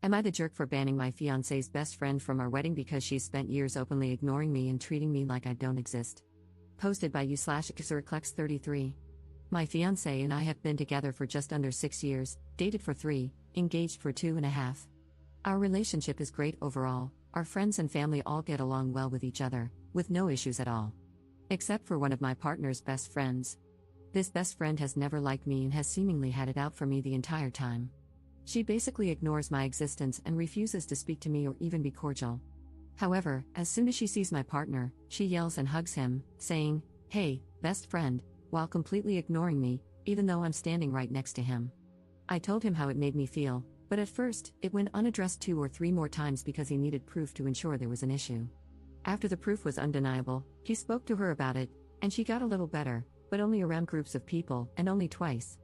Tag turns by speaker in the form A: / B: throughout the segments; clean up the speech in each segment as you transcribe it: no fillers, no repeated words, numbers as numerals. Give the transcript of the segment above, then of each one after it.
A: Am I the jerk for banning my fiancé's best friend from our wedding because she's spent years openly ignoring me and treating me like I don't exist? Posted by u/xerclex33. My fiancé and I have been together for just under 6 years, dated for 3, engaged for 2.5. Our relationship is great overall, our friends and family all get along well with each other, with no issues at all. Except for one of my partner's best friends. This best friend has never liked me and has seemingly had it out for me the entire time. She basically ignores my existence and refuses to speak to me or even be cordial. However, as soon as she sees my partner, she yells and hugs him, saying, "Hey, best friend," while completely ignoring me, even though I'm standing right next to him. I told him how it made me feel, but at first, it went unaddressed 2 or 3 more times because he needed proof to ensure there was an issue. After the proof was undeniable, he spoke to her about it, and she got a little better, but only around groups of people, and only twice.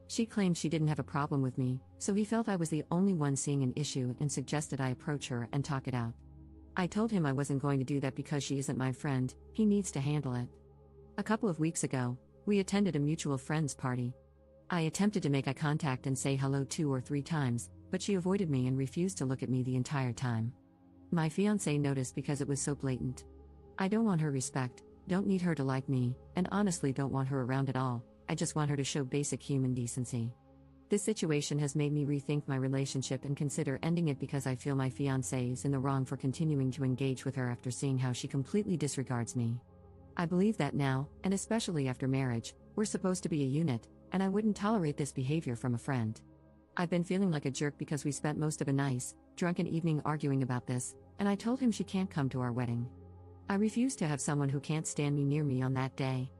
A: She claimed she didn't have a problem with me, so he felt I was the only one seeing an issue and suggested I approach her and talk it out. I told him I wasn't going to do that because she isn't my friend, he needs to handle it. A couple of weeks ago, we attended a mutual friend's party. I attempted to make eye contact and say hello 2 or 3 times, but she avoided me and refused to look at me the entire time. My fiancé noticed because it was so blatant. I don't want her respect, don't need her to like me, and honestly don't want her around at all. I just want her to show basic human decency. This situation has made me rethink my relationship and consider ending it because I feel my fiancé is in the wrong for continuing to engage with her after seeing how she completely disregards me. I believe that now, and especially after marriage, we're supposed to be a unit, and I wouldn't tolerate this behavior from a friend. I've been feeling like a jerk because we spent most of a nice, drunken evening arguing about this, and I told him she can't come to our wedding. I refuse to have someone who can't stand me near me on that day.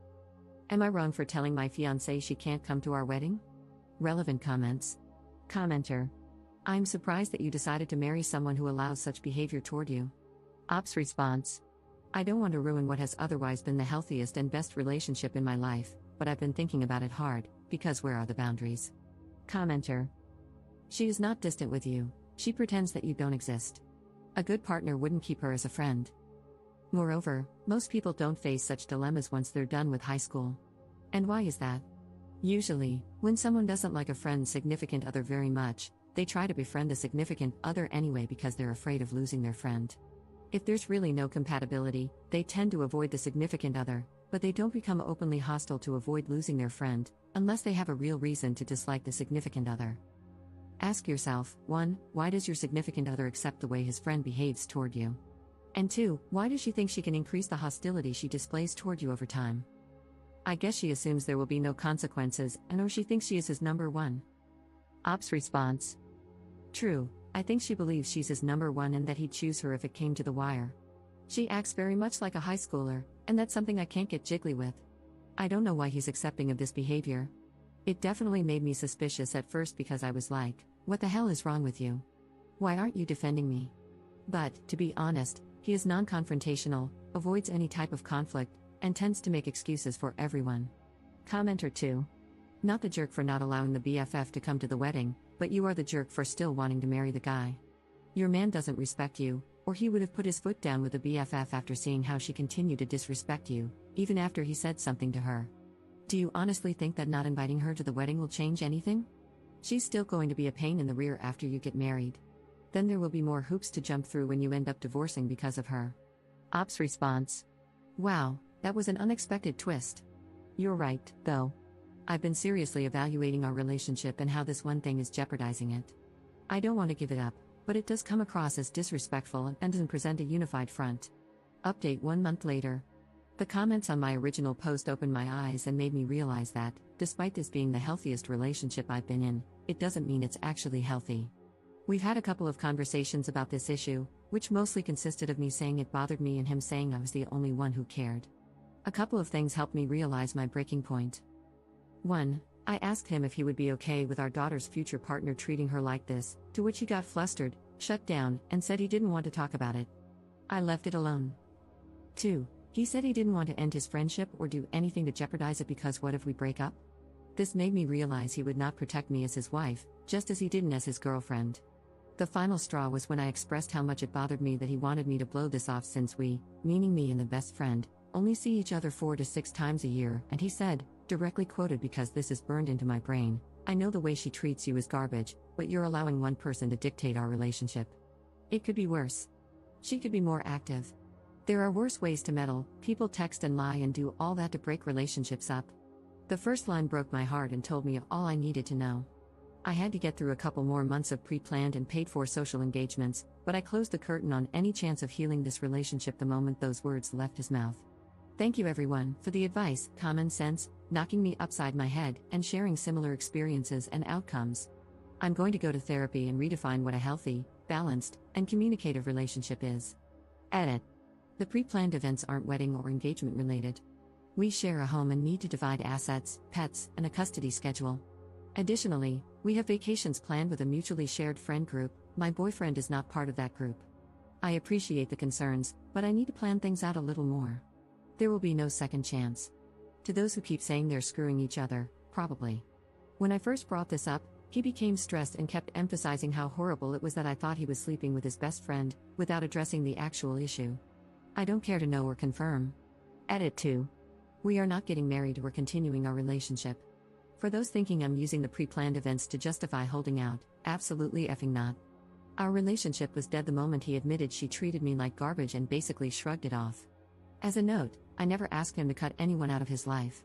A: Am I wrong for telling my fiancé she can't come to our wedding? Relevant comments. Commenter. I'm surprised that you decided to marry someone who allows such behavior toward you. Ops response. I don't want to ruin what has otherwise been the healthiest and best relationship in my life, but I've been thinking about it hard, because where are the boundaries? Commenter. She is not distant with you, she pretends that you don't exist. A good partner wouldn't keep her as a friend. Moreover, most people don't face such dilemmas once they're done with high school. And why is that? Usually, when someone doesn't like a friend's significant other very much, they try to befriend the significant other anyway because they're afraid of losing their friend. If there's really no compatibility, they tend to avoid the significant other, but they don't become openly hostile to avoid losing their friend, unless they have a real reason to dislike the significant other. Ask yourself, 1. Why does your significant other accept the way his friend behaves toward you? And 2. Why does she think she can increase the hostility she displays toward you over time? I guess she assumes there will be no consequences, or she thinks she is his number one. Ops response. True, I think she believes she's his number one and that he'd choose her if it came to the wire. She acts very much like a high schooler, and that's something I can't get jiggly with. I don't know why he's accepting of this behavior. It definitely made me suspicious at first because I was like, what the hell is wrong with you? Why aren't you defending me? But, to be honest, he is non-confrontational, avoids any type of conflict, and tends to make excuses for everyone. Commenter 2. Not the jerk for not allowing the BFF to come to the wedding, but you are the jerk for still wanting to marry the guy. Your man doesn't respect you, or he would have put his foot down with the BFF after seeing how she continued to disrespect you, even after he said something to her. Do you honestly think that not inviting her to the wedding will change anything? She's still going to be a pain in the rear after you get married. Then there will be more hoops to jump through when you end up divorcing because of her. Ops response. Wow, that was an unexpected twist. You're right, though. I've been seriously evaluating our relationship and how this one thing is jeopardizing it. I don't want to give it up, but it does come across as disrespectful and doesn't present a unified front. Update 1 month later. The comments on my original post opened my eyes and made me realize that, despite this being the healthiest relationship I've been in, it doesn't mean it's actually healthy. We've had a couple of conversations about this issue, which mostly consisted of me saying it bothered me and him saying I was the only one who cared. A couple of things helped me realize my breaking point. 1. I asked him if he would be okay with our daughter's future partner treating her like this, to which he got flustered, shut down, and said he didn't want to talk about it. I left it alone. 2. He said he didn't want to end his friendship or do anything to jeopardize it because what if we break up? This made me realize he would not protect me as his wife, just as he didn't as his girlfriend. The final straw was when I expressed how much it bothered me that he wanted me to blow this off since we, meaning me and the best friend, only see each other 4 to 6 times a year, and he said, directly quoted because this is burned into my brain, I know the way she treats you is garbage, but you're allowing one person to dictate our relationship. It could be worse. She could be more active. There are worse ways to meddle. People text and lie and do all that to break relationships up. The first line broke my heart and told me all I needed to know. I had to get through a couple more months of pre-planned and paid-for social engagements, but I closed the curtain on any chance of healing this relationship the moment those words left his mouth. Thank you everyone for the advice, common sense, knocking me upside my head, and sharing similar experiences and outcomes. I'm going to go to therapy and redefine what a healthy, balanced, and communicative relationship is. Edit. The pre-planned events aren't wedding or engagement related. We share a home and need to divide assets, pets, and a custody schedule. Additionally, we have vacations planned with a mutually shared friend group. My boyfriend is not part of that group. I appreciate the concerns, but I need to plan things out a little more. There will be no second chance. To those who keep saying they're screwing each other, probably. When I first brought this up, he became stressed and kept emphasizing how horrible it was that I thought he was sleeping with his best friend, without addressing the actual issue. I don't care to know or confirm. Edit 2. We are not getting married or continuing our relationship. For those thinking I'm using the pre-planned events to justify holding out, absolutely effing not. Our relationship was dead the moment he admitted she treated me like garbage and basically shrugged it off. As a note, I never asked him to cut anyone out of his life.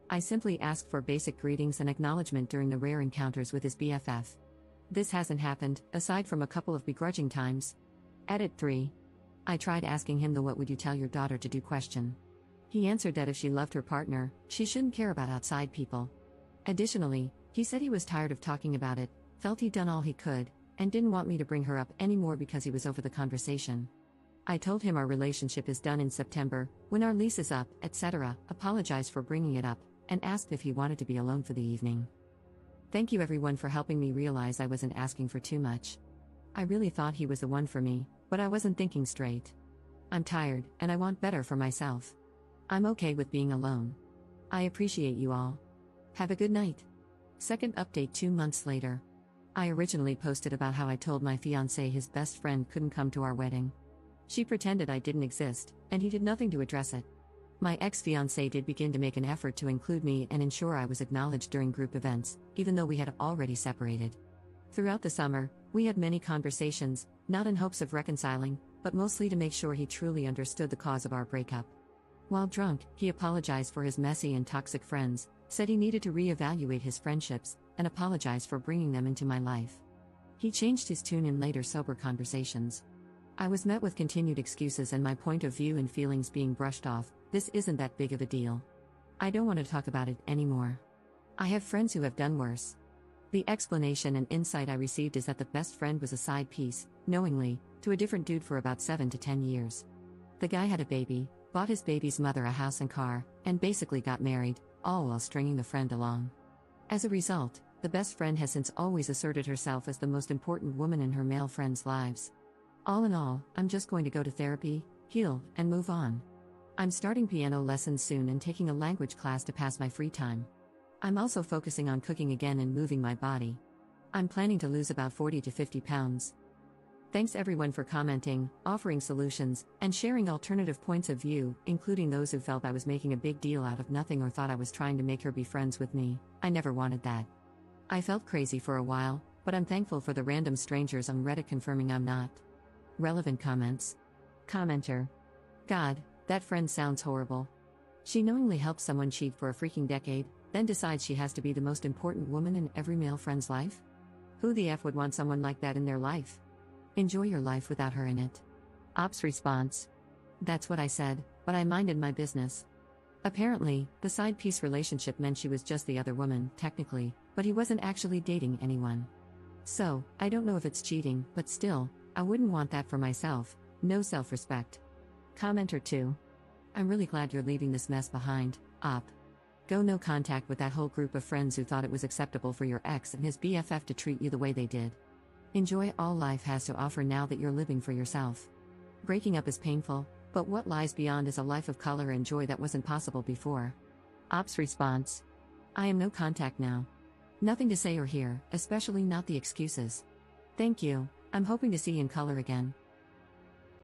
A: I simply asked for basic greetings and acknowledgement during the rare encounters with his BFF. This hasn't happened, aside from a couple of begrudging times. Edit 3. I tried asking him the "what would you tell your daughter to do" question. He answered that if she loved her partner, she shouldn't care about outside people. Additionally, he said he was tired of talking about it, felt he'd done all he could, and didn't want me to bring her up anymore because he was over the conversation. I told him our relationship is done in September, when our lease is up, etc., apologized for bringing it up, and asked if he wanted to be alone for the evening. Thank you everyone for helping me realize I wasn't asking for too much. I really thought he was the one for me, but I wasn't thinking straight. I'm tired, and I want better for myself. I'm okay with being alone. I appreciate you all. Have a good night. Second update 2 months later. I originally posted about how I told my fiancé his best friend couldn't come to our wedding. She pretended I didn't exist, and he did nothing to address it. My ex-fiancé did begin to make an effort to include me and ensure I was acknowledged during group events, even though we had already separated. Throughout the summer, we had many conversations, not in hopes of reconciling, but mostly to make sure he truly understood the cause of our breakup. While drunk, he apologized for his messy and toxic friends, said he needed to reevaluate his friendships, and apologized for bringing them into my life. He changed his tune in later sober conversations. I was met with continued excuses and my point of view and feelings being brushed off. This isn't that big of a deal. I don't want to talk about it anymore. I have friends who have done worse. The explanation and insight I received is that the best friend was a side piece, knowingly, to a different dude for about 7 to 10 years. The guy had a baby, bought his baby's mother a house and car, and basically got married, all while stringing the friend along. As a result, the best friend has since always asserted herself as the most important woman in her male friends' lives. All in all, I'm just going to go to therapy, heal, and move on. I'm starting piano lessons soon and taking a language class to pass my free time. I'm also focusing on cooking again and moving my body. I'm planning to lose about 40 to 50 pounds. Thanks everyone for commenting, offering solutions, and sharing alternative points of view, including those who felt I was making a big deal out of nothing or thought I was trying to make her be friends with me. I never wanted that. I felt crazy for a while, but I'm thankful for the random strangers on Reddit confirming I'm not. Relevant comments. Commenter. God, that friend sounds horrible. She knowingly helps someone cheat for a freaking decade, then decides she has to be the most important woman in every male friend's life? Who the F would want someone like that in their life? Enjoy your life without her in it. Ops response. That's what I said, but I minded my business. Apparently, the side piece relationship meant she was just the other woman, technically, but he wasn't actually dating anyone. So, I don't know if it's cheating, but still, I wouldn't want that for myself. No self-respect. Commenter 2. I'm really glad you're leaving this mess behind, Op. Go no contact with that whole group of friends who thought it was acceptable for your ex and his BFF to treat you the way they did. Enjoy all life has to offer now that you're living for yourself. Breaking up is painful, but what lies beyond is a life of color and joy that wasn't possible before. Op's response. I am no contact now. Nothing to say or hear, especially not the excuses. Thank you, I'm hoping to see you in color again.